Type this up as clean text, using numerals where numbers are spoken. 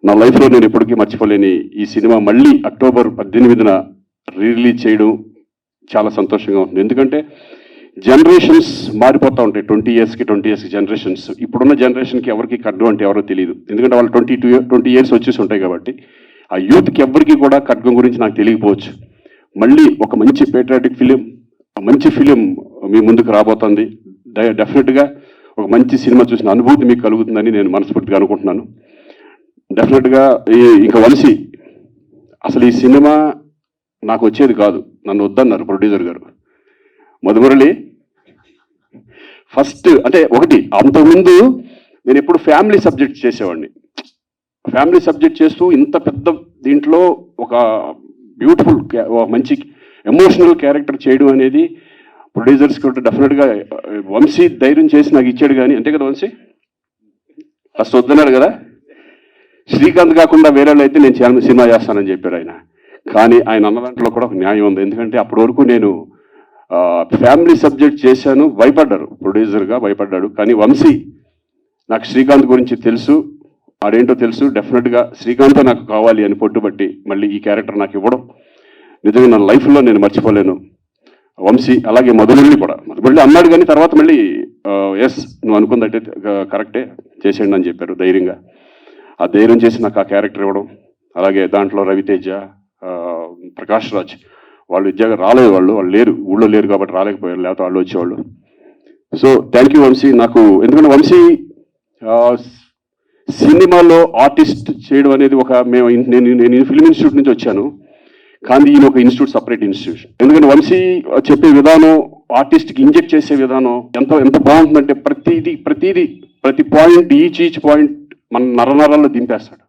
నా లైఫ్లో నేను ఎప్పటికీ మర్చిపోలేని ఈ సినిమా మళ్ళీ అక్టోబర్ 18న రిలీజ్ చేయడం చాలా సంతోషంగా ఉంటుంది. ఎందుకంటే జనరేషన్స్ మారిపోతూ ఉంటాయి. 20 ఇయర్స్కి జనరేషన్స్. ఇప్పుడున్న జనరేషన్కి ఎవరికి ఖడ్గం అంటే ఎవరో తెలియదు. ఎందుకంటే వాళ్ళు 20 ఇయర్స్ వచ్చేసి ఉంటాయి కాబట్టి ఆ యూత్కి ఎవరికి కూడా ఖడ్గం గురించి నాకు తెలియకపోవచ్చు. మళ్ళీ ఒక మంచి పేట్రియాటిక్ ఫిలిం, మంచి ఫిలిం మీ ముందుకు రాబోతుంది. డెఫినెట్గా ఒక మంచి సినిమా చూసిన అనుభూతి మీకు కలుగుతుందని నేను మనస్ఫూర్తిగా అనుకుంటున్నాను. డెఫినెట్గా ఇంకా వంశీ అసలు ఈ సినిమా నాకు వచ్చేది కాదు, నన్ను వద్దన్నారు ప్రొడ్యూసర్ గారు. మధుమురళి ఫస్ట్ అంటే ఒకటి, అంతకుముందు నేను ఎప్పుడు ఫ్యామిలీ సబ్జెక్ట్ చేసేవాడిని. ఫ్యామిలీ సబ్జెక్ట్ చేస్తూ ఇంత పెద్ద దీంట్లో ఒక బ్యూటిఫుల్ మంచి ఎమోషనల్ క్యారెక్టర్ చేయడం అనేది ప్రొడ్యూసర్స్ కూడా డెఫినెట్గా వంశీ ధైర్యం చేసి నాకు ఇచ్చాడు. కానీ అంతే కదా వంశీ, ఫస్ట్ వద్దన్నాడు కదా. శ్రీకాంత్ కాకుండా వేరే వాళ్ళు అయితే నేను సినిమా చేస్తానని చెప్పారు ఆయన. కానీ ఆయన అన్న దాంట్లో కూడా ఒక న్యాయం ఉంది. ఎందుకంటే అప్పటి వరకు నేను ఫ్యామిలీ సబ్జెక్ట్ చేశాను, భయపడ్డారు, ప్రొడ్యూసర్గా భయపడ్డాడు. కానీ వంశీ నాకు శ్రీకాంత్ గురించి తెలుసు, ఆడేంటో తెలుసు. డెఫినెట్గా శ్రీకాంత్ నాకు కావాలి అని పట్టుబట్టి మళ్ళీ ఈ క్యారెక్టర్ నాకు ఇవ్వడం నిజంగా నా లైఫ్లో నేను మర్చిపోలేను. వంశీ అలాగే మధుమురళి కూడా, మధుమురళి అన్నాడు కానీ తర్వాత మళ్ళీ ఎస్ నువ్వు అనుకుందంటే కరెక్టే చేసేయండి అని చెప్పారు ధైర్యంగా. ఆ ధైర్యం చేసి నాకు ఆ క్యారెక్టర్ ఇవ్వడం, అలాగే దాంట్లో రవితేజ, ప్రకాష్ రాజ్ వాళ్ళు విద్యగా రాలేదు, వాళ్ళు లేరు, ఊళ్ళో లేరు కాబట్టి రాలేకపోయారు, లేకపోతే వాళ్ళు వచ్చేవాళ్ళు. So thank you Vamshi. నాకు ఎందుకంటే వంశీ సినిమాలో ఆర్టిస్ట్ చేయడం అనేది ఒక నేను ఫిల్మ్ ఇన్స్టిట్యూట్ నుంచి వచ్చాను, కానీ ఈయన ఒక ఇన్స్టిట్యూట్, సపరేట్ ఇన్స్టిట్యూషన్. ఎందుకంటే వంశీ చెప్పే విధానం, ఆర్టిస్ట్కి ఇంజెక్ట్ చేసే విధానం ఎంత బాగుంటుందంటే ప్రతి పాయింట్, ఈచ్ పాయింట్ మన నరనరాల్లో దింపేస్తాడు.